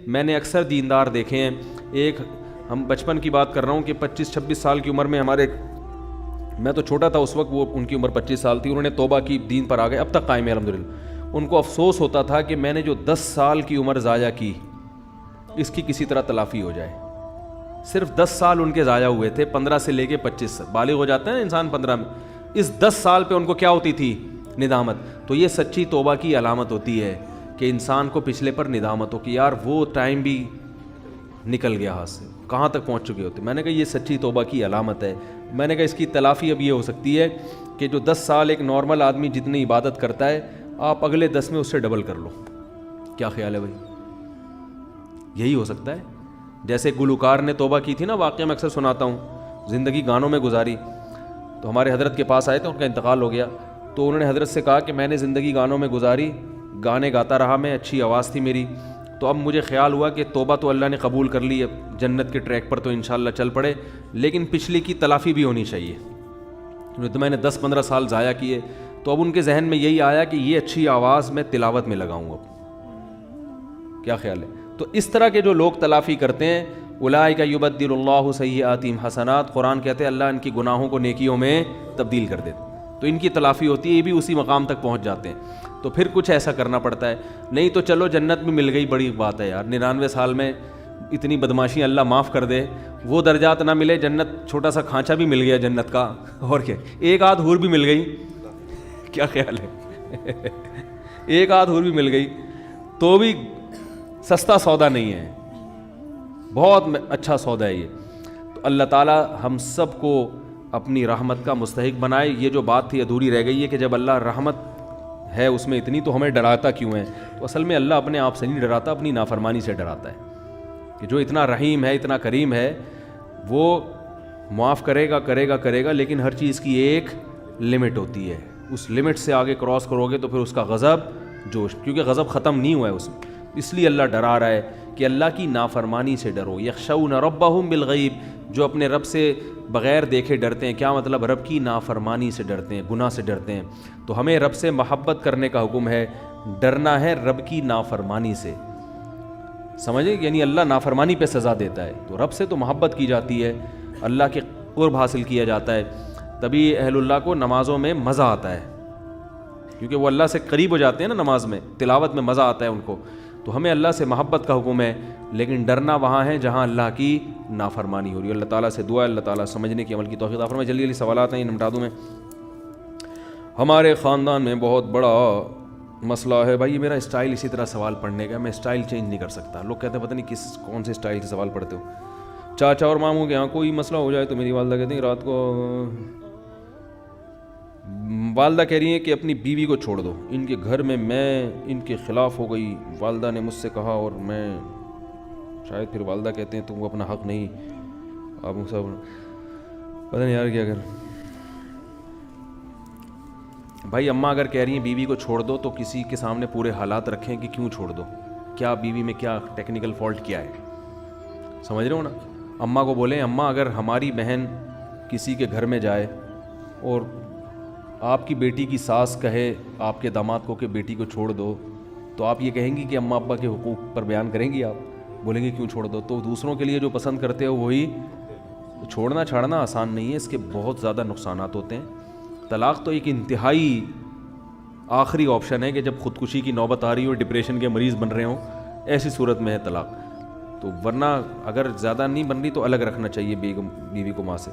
میں نے اکثر دیندار دیکھے ہیں، ایک ہم بچپن کی بات کر رہا ہوں کہ 25-26 سال کی عمر میں ہمارے، میں تو چھوٹا تھا اس وقت، وہ ان کی عمر 25 سال تھی، انہوں نے توبہ کی، دین پر آ گئے، اب تک قائم ہے الحمدللہ۔ ان کو افسوس ہوتا تھا کہ میں نے جو 10 سال کی عمر ضائع کی، اس کی کسی طرح تلافی ہو جائے۔ صرف 10 سال ان کے ضائع ہوئے تھے، 15 سے لے کے 25 بالغ ہو جاتا ہے انسان 15 میں، اس 10 سال پہ ان کو کیا ہوتی تھی؟ ندامت۔ تو یہ سچی توبہ کی علامت ہوتی ہے کہ انسان کو پچھلے پر ندامت ہو کہ یار وہ ٹائم بھی نکل گیا ہاتھ سے، کہاں تک پہنچ چکے ہوتے۔ میں نے کہا یہ سچی توبہ کی علامت ہے۔ میں نے کہا اس کی تلافی اب یہ ہو سکتی ہے کہ جو 10 سال ایک نارمل آدمی جتنی عبادت کرتا ہے، آپ اگلے 10 میں اس سے ڈبل کر لو۔ کیا خیال ہے بھائی؟ یہی ہو سکتا ہے۔ جیسے گلوکار نے توبہ کی تھی نا، واقعہ میں اکثر سناتا ہوں، زندگی گانوں میں گزاری، تو ہمارے حضرت کے پاس آئے تھے، ان کا انتقال ہو گیا، تو انہوں نے حضرت سے کہا کہ میں نے زندگی گانوں میں گزاری، گانے گاتا رہا میں، اچھی آواز تھی میری، تو اب مجھے خیال ہوا کہ توبہ تو اللہ نے قبول کر لی، اب جنت کے ٹریک پر تو انشاءاللہ چل پڑے، لیکن پچھلی کی تلافی بھی ہونی چاہیے۔ تو میں نے 10-15 سال ضائع کیے، تو اب ان کے ذہن میں یہی آیا کہ یہ اچھی آواز میں تلاوت میں لگاؤں گا۔ کیا خیال ہے؟ تو اس طرح کے جو لوگ تلافی کرتے ہیں، اولئک یبدل اللہ سیئاتہم حسنات، قرآن کہتے ہیں اللہ ان کی گناہوں کو نیکیوں میں تبدیل کر دیتے، تو ان کی تلافی ہوتی ہے، یہ بھی اسی مقام تک پہنچ جاتے ہیں۔ تو پھر کچھ ایسا کرنا پڑتا ہے، نہیں تو چلو جنت میں مل گئی، بڑی بات ہے یار، 99 سال میں اتنی بدماشی اللہ معاف کر دے، وہ درجات نہ ملے، جنت چھوٹا سا کھانچہ بھی مل گیا جنت کا، اور کیا، ایک آدھ حور بھی مل گئی، کیا خیال ہے؟ ایک آدھ حور بھی مل گئی تو بھی سستا سودا نہیں ہے، بہت اچھا سودا ہے یہ۔ تو اللہ تعالیٰ ہم سب کو اپنی رحمت کا مستحق بنائے۔ یہ جو بات تھی ادھوری رہ گئی ہے کہ جب اللہ رحمت ہے اس میں اتنی، تو ہمیں ڈراتا کیوں ہے؟ تو اصل میں اللہ اپنے آپ سے نہیں ڈراتا، اپنی نافرمانی سے ڈراتا ہے، کہ جو اتنا رحیم ہے، اتنا کریم ہے، وہ معاف کرے گا کرے گا کرے گا، لیکن ہر چیز کی ایک لمٹ ہوتی ہے، اس لمٹ سے آگے کراس کرو گے تو پھر اس کا غضب جوش، کیونکہ غضب ختم نہیں ہوا ہے اس میں، اس لیے اللہ ڈرا رہا ہے کہ اللہ کی نافرمانی سے ڈرو۔ یخشون ربہم بالغیب، جو اپنے رب سے بغیر دیکھے ڈرتے ہیں، کیا مطلب؟ رب کی نافرمانی سے ڈرتے ہیں، گناہ سے ڈرتے ہیں۔ تو ہمیں رب سے محبت کرنے کا حکم ہے، ڈرنا ہے رب کی نافرمانی سے، سمجھے؟ یعنی اللہ نافرمانی پہ سزا دیتا ہے، تو رب سے تو محبت کی جاتی ہے، اللہ کے قرب حاصل کیا جاتا ہے، تبھی اہل اللہ کو نمازوں میں مزہ آتا ہے، کیونکہ وہ اللہ سے قریب ہو جاتے ہیں نا، نماز میں تلاوت میں مزہ آتا ہے ان کو۔ تو ہمیں اللہ سے محبت کا حکم ہے، لیکن ڈرنا وہاں ہے جہاں اللہ کی نافرمانی ہو رہی ہے۔ اللہ تعالیٰ سے دعا ہے اللہ تعالیٰ سمجھنے کی، عمل کی توفیق عطا فرمائے۔ جلدی سوالات ہیں، یہ نمٹا دوں میں۔ ہمارے خاندان میں بہت بڑا مسئلہ ہے، بھائی میرا اسٹائل اسی طرح سوال پڑھنے کا، میں اسٹائل چینج نہیں کر سکتا۔ لوگ کہتے ہیں پتہ نہیں کون سے اسٹائل سے سوال پڑھتے ہو۔ چاچا اور ماموں کے یہاں کوئی مسئلہ ہو جائے تو میری والدہ کہتی ہیں رات کو، والدہ کہہ رہی ہیں کہ اپنی بیوی کو چھوڑ دو، ان کے گھر میں ان کے خلاف ہو گئی، والدہ نے مجھ سے کہا اور میں، شاید پھر والدہ کہتے ہیں تم کو اپنا حق نہیں، آپ سب پتہ نہیں یار کیا کر۔ بھائی اماں اگر کہہ رہی ہیں بیوی کو چھوڑ دو تو کسی کے سامنے پورے حالات رکھیں کہ کیوں چھوڑ دو، کیا بیوی میں کیا ٹیکنیکل فالٹ کیا ہے، سمجھ رہے ہو نا؟ اماں کو بولیں اماں اگر ہماری بہن کسی کے گھر میں جائے اور آپ کی بیٹی کی ساس کہے آپ کے داماد کو کہ بیٹی کو چھوڑ دو، تو آپ یہ کہیں گی کہ اماں ابا کے حقوق پر بیان کریں گی، آپ بولیں گے کیوں چھوڑ دو؟ تو دوسروں کے لیے جو پسند کرتے ہو وہی چھوڑنا چھاڑنا آسان نہیں ہے، اس کے بہت زیادہ نقصانات ہوتے ہیں۔ طلاق تو ایک انتہائی آخری آپشن ہے کہ جب خودکشی کی نوبت آ رہی ہو، ڈپریشن کے مریض بن رہے ہوں، ایسی صورت میں ہے طلاق، تو ورنہ اگر زیادہ نہیں بن رہی تو الگ رکھنا چاہیے بیوی کو ماں سے۔